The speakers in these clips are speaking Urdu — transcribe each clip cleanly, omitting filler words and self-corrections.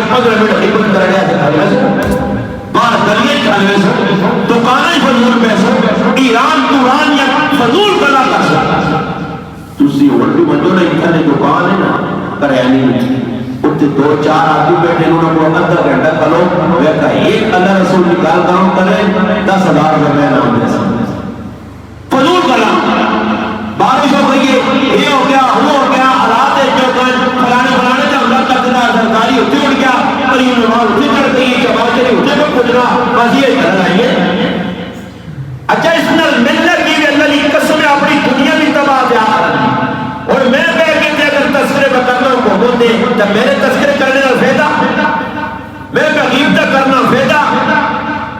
15 منٹ خدمت کر رہے ہیں باہر گلیاں کھانے سے دکانیں فضول پیسے ایران توران یا فضول کلا کر سکتا تسی اولٹی منجو نے اتنے دکان ہے نا کریانی میں اتنے 2-4 آدمی بیٹھے انہوں نے آدھا گھنٹہ کھلو وہ کہا ایک اللہ رسول نکال کام کرے 10,000 روپے نام دے سکتے فضول کلام بارش ہو گئی ہے یہ ہو گیا وہ ہو گیا حالات ہے جو فلانے فلانے سے اللہ تک سرکاری ہوتی اٹھ گیا اور یہ نماز ہوتی چڑھ گئی جماعت چلی ہوتے کو کھجنا بس یہ کر رہی ہے اچھا اس نے ملت کی اللہ کی قسم اپنی دنیا بھی تباہ دیا اور میں کہہ کے اگر تذکرے میں کرنا ہوں کو دے تو میرے تذکرے کرنے کا فائدہ میں غیبت کرنا فائدہ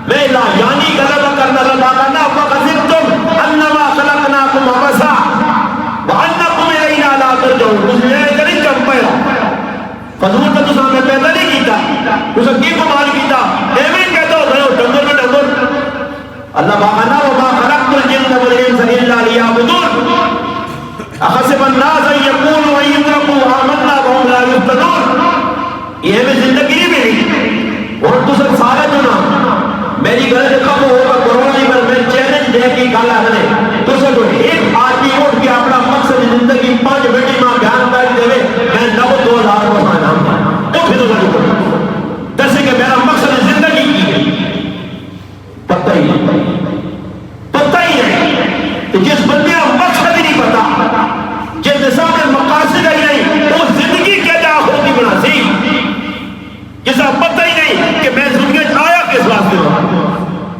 میں لا یعنی غلط کرنا لگا کرنا وَقَذِبْتُمْ أَنَّمَا خَلَقْنَاكُمْ عَبَثًا وَأَنَّكُمْ إِلَيْنَا لَا تُرْجَعُونَ تم نے نہیں کم پایا فضول کا تو سامنے پیدا نہیں کیتا اسے کی کمال کیتا ایمین کہتا ہو گھرو ڈنگر میں ڈنگر اللہ باقانا وَمَا خَلَقْتُ الْجِنَّ وَالْإِنسَ إِلَّا لِيَعْبُدُونَ اَحَسِبَ النَّاسَ أَن يَقُولُوا وَيُتْرَكُوا آمَنَّا وَهُمْ لَا يُفْتَنُونَ یہ ہمیں زندگی ملی اور تو سب سارے جنا میری گھر کب ہوگا کرونا ہی میں چیلنج دے کی گالا بنے تو سب ایک آدمی اٹھ کے اپنا مقصد زندگی 5 بیٹی ماں بیان کر دے میں 9,000 کو نام تو پھر تو جیسے کہ میرا مقصد زندگی کی ہے پتہ ہی نہیں کہ جس بندے کا مقصد ہی نہیں پتا جس نظام میں مقاصد ہی نہیں وہ زندگی کیا ہوتی بنا سی جس کا پتہ ہی نہیں کہ میں زندگی آیا کس واسطے ہوں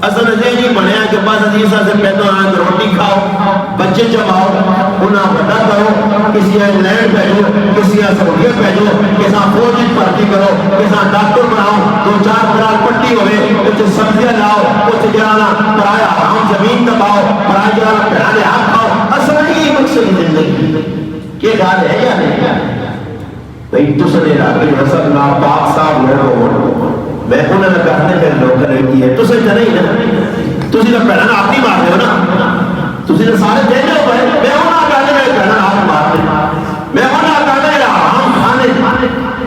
اصل ذہن ہی بنیا کہ بس عزیزہ سے پیدا آئیں روٹی کھاؤ بچے جماؤ انہیں بڑا کرو کسی انگلینڈ بھیجو کسی سعودیہ بھیجو کسی فوجی بھرتی کرو کسی ڈاکٹر بناؤ 2-4 برال پٹی ہوئے کچھ سبزیاں لاؤ کچھ جانا پرایا حرام زمین دباؤ پرایا جانا پہانے ہاتھ کھاؤ اصل یہی مقصد زندگی یہ گال ہے یا نہیں بھئی تو سنے راکی رسل اللہ پاک صاحب لوگوں میں انہوں نے کہنے پھر لوگ کرنے کی ہے تو سجھا نہیں نا تو سجھا پہنا آپ نہیں مارتے ہو نا تو سجھا سارے دینے ہو گئے میں انہوں نے کہنے میں پہنا آپ مارتے میں انہوں نے کہنے میں حرام کھانے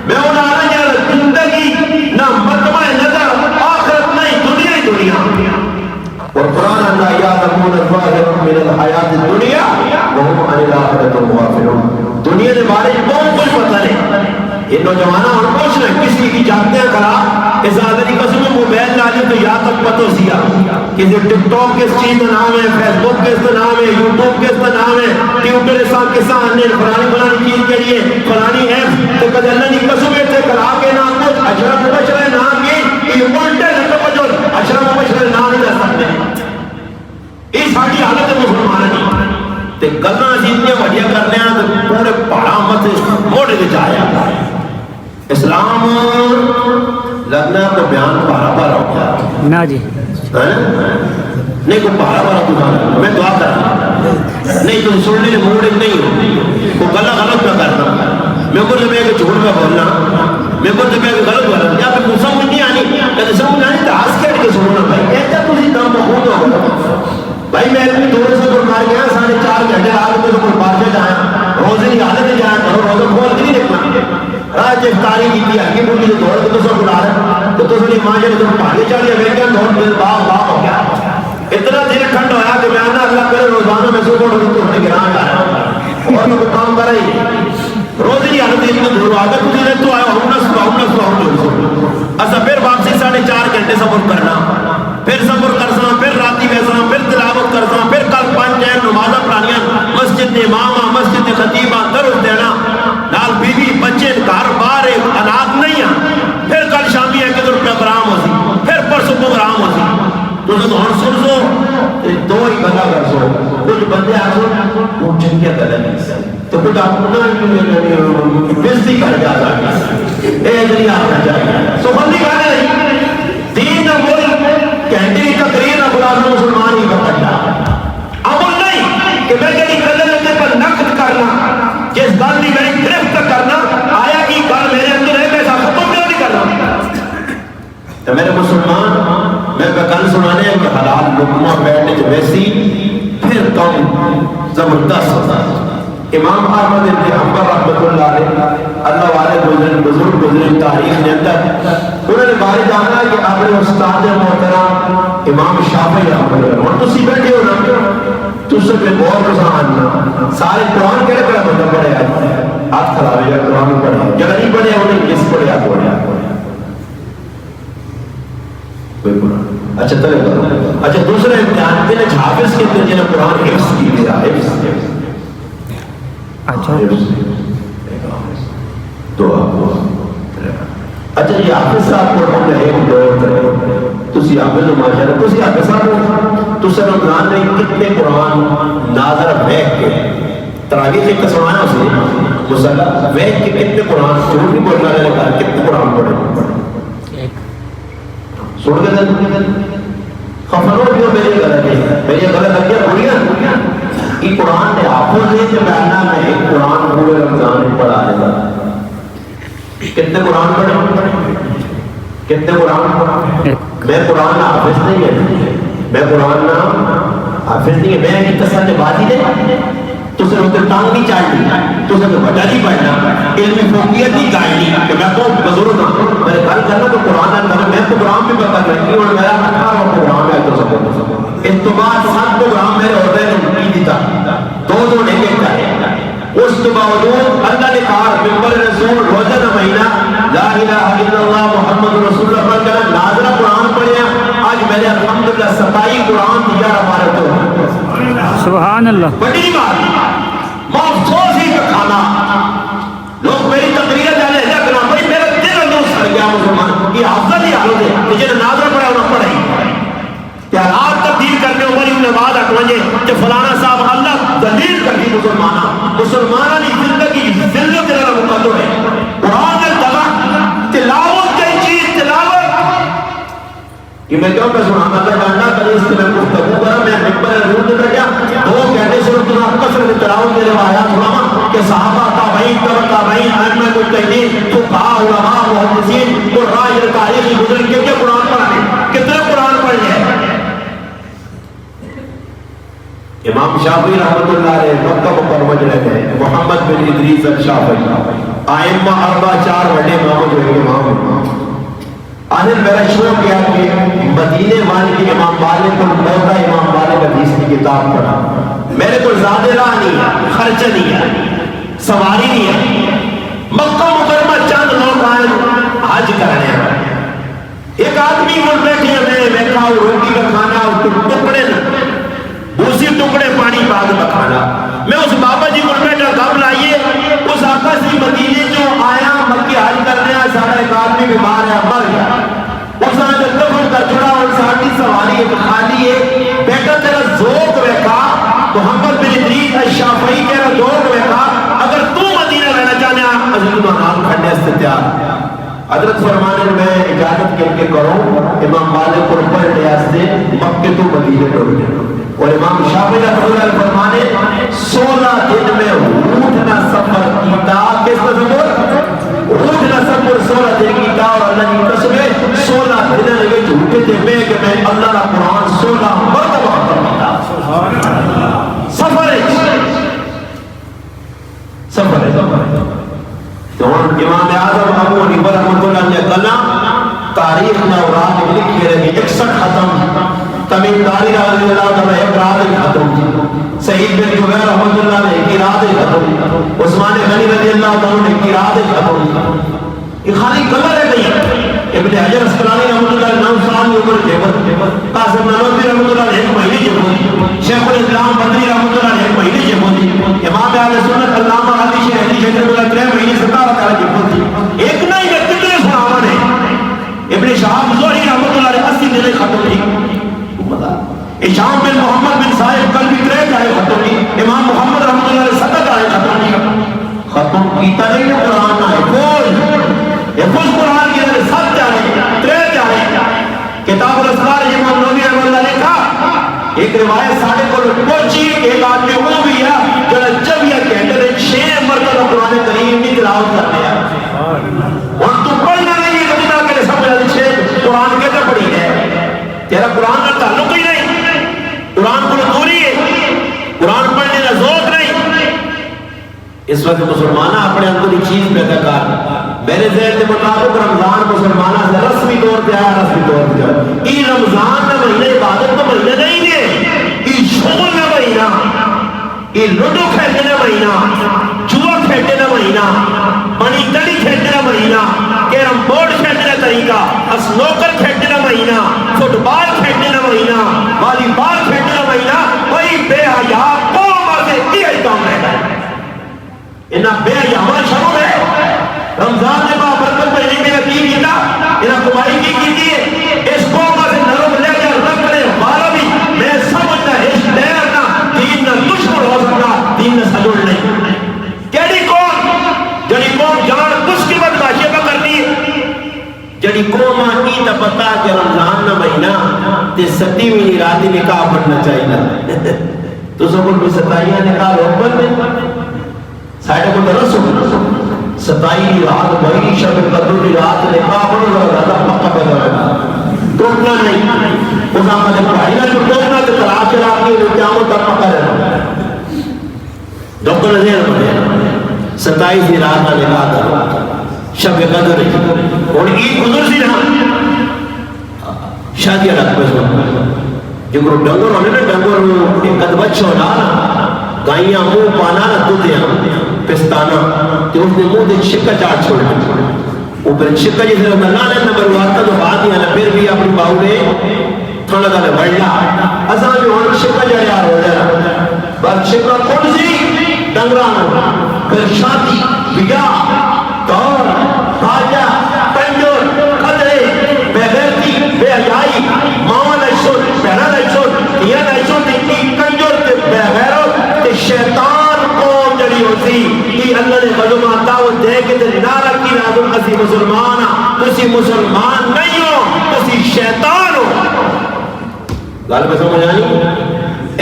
میں انہوں نے کہنے زندگی نہ مطمع نظر آخرت نہیں دنیا ہی دنیا اور قرآن اللہ یعلمون الظاہر من الحیات الدنیا وهم عن الآخرۃ غافلون دنیا کے بارے میں بہت کچھ پتہ نہیں یہ نوجوانہ اور کچھ نہیں کسی کی جانتے ہیں کرا اس آدھری قسم میں موبائل لالی تو یا تک پتہ سیا کسی ٹک ٹاک کس چیز کا نام ہے فیس بک کس کا نام ہے یوٹیوب کس کا نام ہے ٹیوٹر ساتھ کس کا آنے فلانی چیز کے لیے فلانی ایپ تو کدھر اللہ کی قسم سے کرا کے نام کچھ اشرف مبشر نام کی یہ الٹے لگا بجو اشرف مبشر نام نہیں دے سکتے یہ ساری حالت مسلمان نہیں تے گلاں جتنی وڈیاں کرنے ہیں تو پورے پہاڑاں مت موڑے دے جایا اسلام لگنا تو بیان پارا پارا ہو گیا نا جی نہیں کوئی پارا پارا تو میں دعا کرنا نہیں تو سننے کے موڑے نہیں ہو کوئی گلا غلط نہ کرنا میں کو جب ایک جھوٹ میں بولنا میں کو جب ایک غلط بولنا یا پھر کوئی سمجھ نہیں آنی کہ سمجھ آنی تو آس کٹ کے سننا بھائی ایسا تجھے دم بخود ہو بھائی میں اپنی دور سے قربان گیا 4.5 گھنٹے آگے تو کوئی بارشیں جائیں روزے کی حالت میں جائیں کرو روزہ کھول کے نہیں دیکھنا راج افطاری کی تھی ہلکی پھلکی سے دوڑ کے تو سب بلا رہے تو تو سنی ماں جب تم پہاڑی چڑھ گیا میں کیا دوڑ دل باغ ہو گیا اتنا دل ٹھنڈ ہویا کہ میں آنا اللہ کرے روزانہ میں سو کوڑ تو ہمیں گران جا رہا اور میں کام کر رہی روزے کی حالت اتنا دور آگے تجھے نے تو آیا ہوں اچھا پھر واپسی 4.5 گھنٹے سفر کرنا پھر سفر کرساں پھر راتی بیساں پھر تلاوت کرساں پھر کل 5 ٹائم نمازاں پڑھانیاں مسجد دے اماماں مسجد دے خطیباں درس دینا نال بیوی بچے گھر باہر انات نہیں ہیں پھر کل شامی ہے کہ پروگرام ہو سی پھر پرسوں پروگرام ہو سی تو جب ہن سن سو دو ہی گلا کر سو کچھ بندے آ سو وہ چنگیا گلا نہیں سن تو کچھ آپ کو بےزتی کر جا سکتے اے ذریعہ آنا چاہیے سو بندی کہنے نہیں دین نہ بول کہتے ہی تقریر نہ بلا مسلمان ہی بکٹا عمل نہیں کہ میں جنی قدر لگنے پر نقد کرنا جس گل نہیں میں گرفت کرنا آیا کی گل میرے اندر ہے ایسا ختم نہیں کرنا تو میرے مسلمان میں گل سنانے ہیں کہ حلال لقمہ بیٹھنے جو ویسی پھر کم زبردست ہوتا امام احمد بن حنبل رحمۃ اللہ علیہ اللہ والے کو گزرے بزرگ گزرے تاریخ کے اندر انہوں نے بارے جانا کہ اپنے استاد محترم امام شافعی رحمۃ اللہ اور تسی بیٹھے ہو نا تس پہ بہت رسان سارے قرآن کہڑا کہڑا بندہ پڑھے ہاتھ خراب ہے قرآن پڑھے جگہ نہیں پڑھے انہیں کس پڑھے کوئی قرآن اچھا طرح کرو اچھا دوسرا امتحان دن حافظ کے اندر جنہیں قرآن حفظ کی گیا حفظ اچھا دعا اچھا یہ حافظ صاحب کو ہم نے ایک دور تسی حافظ ماشاءاللہ تسی حافظ صاحب تسی رمضان نے کتنے قرآن ناظر بیٹھ کے تراویح ایک سنایا اسے مصلی بیٹھ کے کتنے قرآن جھوٹ نہیں بولنا لگا کتنے قرآن پڑھے سن کے دن خفنوں بھی میری غلط ہے میری غلط ہے کیا بڑھیا یہ قرآن نے حافظ نے جو بیانہ میں ایک قرآن پورے رمضان میں پڑھا رہا کتنے قرآن پڑھے کتنے قرآن پڑھے میں قرآن حافظ نہیں ہے میں قرآن حافظ نہیں ہے میں ایک تصل بازی دے تو سے ہوتے ٹانگ نہیں چاہتی تو سے تو بڑا نہیں پڑھنا علمی فوقیت نہیں چاہتی کہ میں تو بزرگ ہوں میں گل کرنا تو قرآن ہے میں تو قرآن بھی پتہ کرتی اور میرا 18 پروگرام ہے تو سب اس تو بعد 7 پروگرام میرے ہوتے ہیں نہیں دیتا دو نہیں دیتا ہے اس کے باوجود اللہ نے کہا ممبر رسول روزہ مہینہ لا الہ الا اللہ محمد رسول اللہ پڑھ کر ناظرہ قرآن پڑھے آج میرے الحمدللہ 27 قرآن دیا ہمارے تو سبحان اللہ بڑی بات افسوس ہی کا کھانا لوگ میری تقریر جانے لگا کرنا بھائی میرا دل اندر سڑ گیا مسلمان یہ افضل ہی حالت ہے کہ جنہیں ناظرہ پڑھا انہیں پڑھائی تیارات تبدیل کرنے عمر ابن بعد اٹھوانجے کہ فلانا صاحب اللہ دلیل کر دی مسلمانہ نے زندگی ذلت دینا مقدر ہے قرآن دغا تلاوت کی چیز تلاوت یہ میں کہوں کہ سبحان اللہ جاننا کرے اس کے میں گفتگو کرا میں ممبر رسول کر گیا دو کہتے سے رکھنا کثرت تلاوت کے روایات علماء کہ صحابہ تابعین تابعین ائمہ مجتہدین فقہاء علماء محدثین قراء تاریخی بزرگ کے قرآن پڑھنے کتنے قرآن پڑھ گئے امام شافعی رحمۃ اللہ علیہ مکہ مکرمہ جڑے گئے محمد بن ادریس الشافعی ائمہ اربع 4 بڑے امام جو ہے امام آخر میرا شوق کیا کہ مدینے والے کے امام مالک کو موتا امام مالک حدیث کی کتاب پڑھا میرے کو زیادہ راہ نہیں ہے خرچہ نہیں ہے سواری نہیں ہے مکہ مکرمہ چند لوگ آئے حج کرنے ایک آدمی کو بیٹھے میں کھاؤ روٹی کا کھانا ٹکڑے دوسری ٹکڑے پانی بعد بکھانا میں اس بابا جی کو بیٹھا کب لائیے اس آقا سی مدینے جو آیا مکہ حج کرنے آیا سارا ایک آدمی بیمار ہے مر گیا اس نے جب دفن کا چھڑا اور ساڑھی سواری ایک خالی ہے بیٹا تیرا ذوق رکھا محمد بن ادریس الشافعی تیرا ذوق رکھا اگر تو مدینہ رہنا چاہنے حضرت نام کھڑنے سے تیار حضرت فرمانے میں اجازت کے کروں امام مالک کو پڑھ لیا سے مکہ تو مدینہ ٹوٹ گیا اور امام شافعی رحمۃ اللہ فرمانے 16 دن میں اونٹ نہ سفر کیتا کس کا سفر اونٹ نہ سفر 16 دن کیتا اور اللہ کی قسم ہے 16 دن میں جھوٹے تھے کہ میں اللہ کا قرآن 16 مرتبہ پڑھتا سفر ہے تو امام اعظم ابو حنیفہ رحمۃ اللہ نے کلام تاریخ میں اوراد میں لکھی رہی 61 ختم تمیم داری رضی اللہ عنہ ایک رات ختم سعید بن جبیر رحمۃ اللہ نے ایک رات ختم عثمان غنی رضی اللہ عنہ نے ایک رات ختم یہ خالی کلر ہے نہیں ابن حجر اسقلانی رحمۃ اللہ 9 سال کی عمر جیبت قاسم نانوتوی رحمۃ اللہ نے 1 مہینے جیبت شیخ الاسلام بدری رحمۃ اللہ نے 1 مہینے جیبت امام اہل سنت علامہ علی شیخ علی شیخ اللہ 3 مہینے 17 سال جیبت ایک نہیں میں کتنے سناوا نے ابن شہاب زہری رحمۃ اللہ نے 80 دن ختم کی ہشام بن محمد بن صاحب کل بھی 3 جائے ختم کی امام محمد رحمۃ اللہ نے 7 جائے ختم کی ختم کیتا نہیں قرآن نہ حفظ قرآن کی نے 7 جائے 3 جائے کتاب الاسرار امام نووی رحمۃ اللہ نے کہا ایک روایت ساڑھے کو پہنچی ایک آدمی وہ بھی ہے جو جب یہ کہتے ہیں 6 مرتبہ قرآن کریم کی تلاوت کرتے ہیں اور تو پڑھنا نہیں ہے کبھی نہ کہ سمجھ 6 قرآن کیسے پڑھی ہے تیرا قرآن کا تعلق ہی نہیں قرآن کو دوری ہے قرآن پڑھنے کا ذوق نہیں اس وقت مسلمانہ اپنے اندر ایک چیز پیدا کر میرے ذہن کے مطابق رمضان مسلمانوں سے رسمی طور پہ آیا، رسمی طور پہ آیا۔ یہ رمضان کا مہینہ عبادت کا مہینہ نہیں ہے، یہ شغل کا مہینہ، یہ لوڈو کھیلنے کا مہینہ، جوا کھیلنے کا مہینہ، پانی تڑی کھیلنے کا مہینہ، کیرم بورڈ کھیلنے کا طریقہ، اسنوکر کھیلنے کا مہینہ، فٹ بال کھیلنے کا مہینہ، والی بال کھیلنے کا مہینہ، وہی بے حیا قوم سے یہ کام رہتا ہے۔ انہاں بے حیا شروع ہے رمضان نے بابرکت مہینے میں یقین کیتا، انہاں کمائی کی ہے اس قوم سے نرم لے جا رکھنے والا بھی میں سمجھتا ہے اس دیر نہ دین نہ دشمن ہو سکتا، دین نہ سجڑ نہیں۔ کیڑی قوم جان کچھ کی بدماشی پہ کرنی ہے، جڑی قوم کی تا پتا کہ رمضان نہ مہینہ تے 27ویں رات نکاح پڑھنا چاہیے۔ تو سب کو 27 نکاح روپن میں سائڈ کو درس ہو 27 رات بھائی شب قدر کی رات نکاح پڑھنا زیادہ پکا پیدا ہے، ٹوٹنا نہیں۔ اس آمد پڑھائی نہ جو ٹوٹنا تو طلاق چلا کے قیامت تک پکا رہنا۔ ڈاکٹر نظیر بنے 27 رات کا نکاح کرو شب قدر اور عید گزر سی رہا شادی رات پہ جو ڈنگر ہونے نا ڈنگر قد بچہ ہونا گائیاں منہ پانا نہ دودھیاں پستانا تو اس نے منہ دے شکا چاٹ چھوڑا اوپر شکا جیسے اللہ نے نمبر وارتا تو بات دیا نا پھر بھی اپنی باہو نے تھوڑا دالے بڑھلا ازاں جو ہونے شکا جائے یار ہو جائے بات شکا کون سی ڈنگران پھر شادی بیاہ دور خاجہ پنجور قدرے بے غیرتی بے حیائی ماما لائشون پہنا لائشون یہ لائشون دیکھنی کنجور تے بے غیرت تے شیطان قوم جڑی ہوتی کہ اللہ نے خدمات دعوت دے کے تے نعرہ کی نازم اسی مسلمان تسی مسلمان نہیں ہو تسی شیطان ہو۔ گل میں سمجھ آنی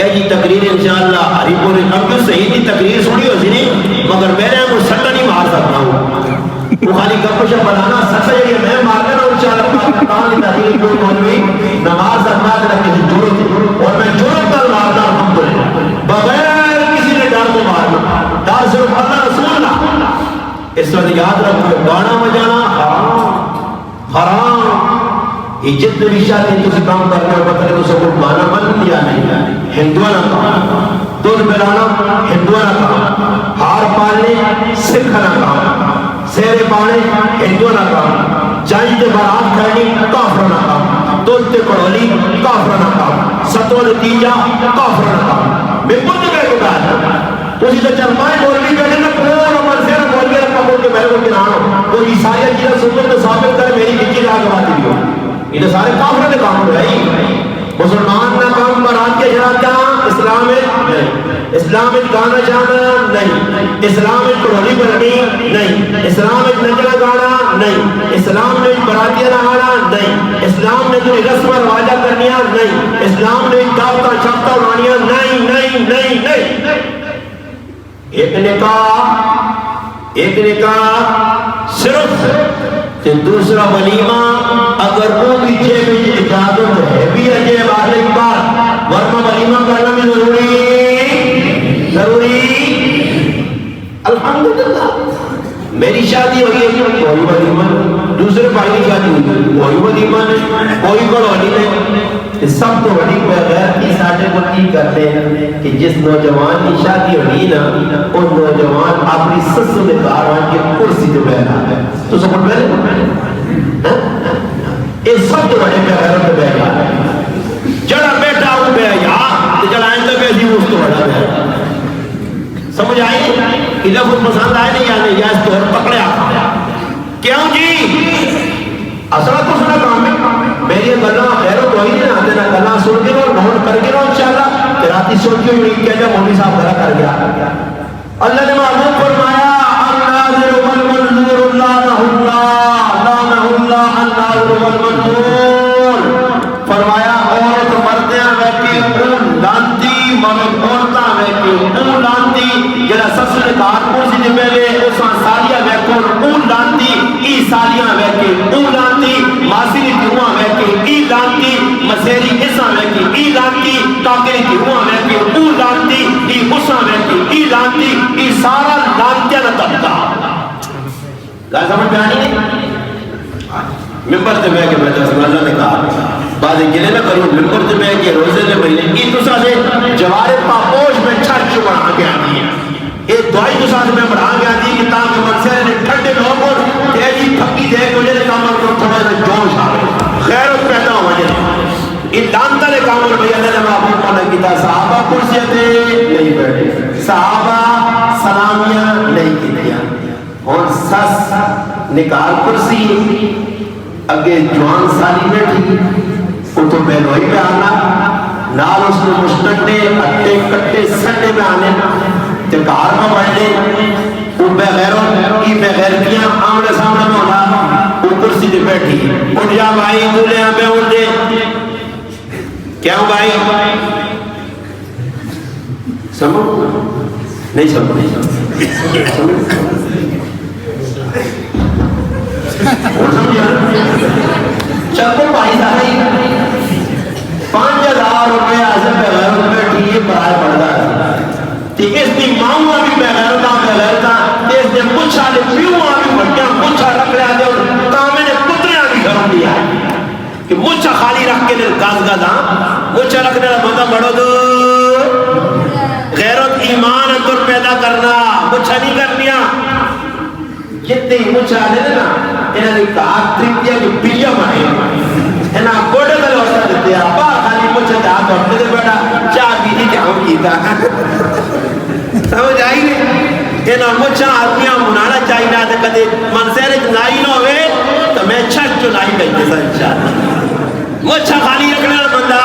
اے جی تقریر انشاءاللہ ہری پوری عبد صحیح کی تقریر سنی ہو سی نہیں مگر میرے کو سٹا نہیں مار سکتا ہوں وہ خالی گپ شپ بنانا سچا یہ میں مار کر انشاءاللہ پاکستان کی تحریک کوئی مولوی نماز سکتا ہے کسی جرت اور میں جرت کر مارتا الحمدللہ بغیر کسی نے ڈر کو مارنا ڈر صرف اللہ رسول اللہ۔ اس وقت یاد رکھو گانا بجانا حرام حرام یہ جتنے بھی شادی کسی کام کرنے اور پتہ نہیں تو سب کو مانا بند یا نہیں ہندوانہ کام دودھ پلانا ہندوانہ کام ہار پالنے سکھنا کام سیرے پانے ہندوانہ کام جائیں تے برات کرنی کافرانہ کام دودھ تے کڑولی کافرانہ کام ستو نتیجہ کافرانہ کام میں خود میں کو کہا اسی تو چرمائے مولوی کہنے نا پورا منصیر مولوی رکھا بول کے میرے کو کنانو وہ عیسائیہ جیسا سنت تو ثابت کرے میری کچی راہ گواتی بھی ہو یہ سارے کافر نے کام ہو رہی مسلمان نہ کام برات کے جاتا اسلام میں نہیں، اسلام میں گانا جانا نہیں، اسلام میں کڑولی بننی نہیں، اسلام میں نچنا گانا نہیں، اسلام میں براتیاں نہانا نہیں، اسلام میں کوئی رسم و رواجہ کرنیاں نہیں، اسلام میں دعوتاں چھاپتا اڑانیاں نہیں نہیں نہیں نہیں۔ ایک نکاح صرف تے دوسرا ولیمہ اگر وہ بھی جیب اجازت ہے بھی عجیب آدھے بات ورنہ ولیمہ کرنا بھی ضروری الحمدللہ۔ میری شادی ہوئی ہے کوئی ولیمہ دوسرے بھائی کی شادی ہوئی کوئی ولیمہ نہیں کوئی کڑولی نہیں۔ سب تو بڑی بغیر کی ساٹھے کو کی کرتے ہیں کہ جس نوجوان کی شادی ہوئی نا ان نوجوان اپنی سس میں کاروان کی کرسی جو بیٹھا ہے تو سب کو پہلے یہ سب تو بڑے بغیر میں بیٹھا ہے جڑا بیٹھا ہوں بے یا جڑا آئندہ بیٹھی اس تو بڑا بیٹھا سمجھ آئی کہ لفظ پسند آئے نہیں آنے یا اس کو پکڑے آتا کیوں جی اصلا تو سنا کام ہے میری گلا خیر و توہین نہ آتے نا گلا سن کے اور نوٹ کر کے رہو انشاءاللہ کہ راتی سوچ کے ہوئی کہہ جا مولوی صاحب گلا کر گیا اللہ نے محمود فرمایا الناظر والمنظور لعنہ اللہ الناظر والمنظور فرمایا عورت مردیاں بیٹھی اون لانتی مگر عورتاں بیٹھی اون لانتی جڑا سسر کار پوسی دے پہلے اساں سالیاں بیٹھو اون لانتی ای سالیاں بیٹھی اون لانتی ماسری دیواں بیٹھی ای لانتی مسیری اساں بیٹھی ای لانتی کاکری دیواں بیٹھی اون لانتی ای اساں بیٹھی ای لانتی ای سارا لانتیاں نہ طبقہ گل سمجھ میں آنی نہیں؟ ممبر سے میں کہ میں دس اللہ نے کہا بعد گلے نہ کروں ممبر سے میں کہ روزے نے مہینے کی تو سا سے جوارے پاپوش میں چھٹ بڑھا کے آتی ہے یہ دعائی تو ساتھ میں بڑھا کے آتی ہے کہ تاکہ منصر نے ٹھنڈے لوگ اور تیزی پھکی دے کو جنہیں کامل کو تھوڑا سا جوش آئے خیرت پیدا ہو جائے ان دانتا نے کامل بھئی اللہ نے محبوب مانا کی تھا صحابہ کرسیتے نہیں بیٹھے صحابہ سلامیاں نہیں کی دیا اور سس نکال کرسی اگے جوان سالی بیٹھی وہ تو بہنوئی پہ آنا نال اس نے مشتقے اٹے کٹے سٹے میں آنے تکار میں بڑھنے وہ بغیروں کی بغیرتیاں آمنے سامنے میں ہونا وہ کرسی دے بیٹھی اٹھ جا بھائی دولے ہمیں اٹھ دے کیا ہوں بھائی سمجھ نہیں سمجھ چکو بھائی سارے 5,000 روپے آسے بغیر روپے ٹھیک برائے پڑھتا ہے کہ اس دی ماؤں بھی بغیر تھا اس نے پوچھا لے پیوں بھی بڑھیاں پوچھا رکھ لیا دے اور کامے نے پتریاں بھی گھروں دیا کہ مجھا خالی رکھ کے لئے گاز گا دا مجھا رکھنے لئے بندہ بڑھو دو غیرت ایمان اندر پیدا کرنا مجھا نہیں کرنیا جتنے ہی مجھا لے نا انہوں نے کہا ترکیہ کی پیا بھائی انہوں گوڑے دل ہوتا دیتے ہیں باہر خالی مجھا دے ہاتھ ہوتے دے بیٹا چاہ بھی نہیں جاؤں کیتا سمجھ آئی نہیں انہوں مجھا آدمیاں منانا چاہیے نہ تھے کدے منصیر نائی نہ ہوئے تو میں چھٹ جو نائی کہتے سا انشاءاللہ مجھا خالی رکھنے بندہ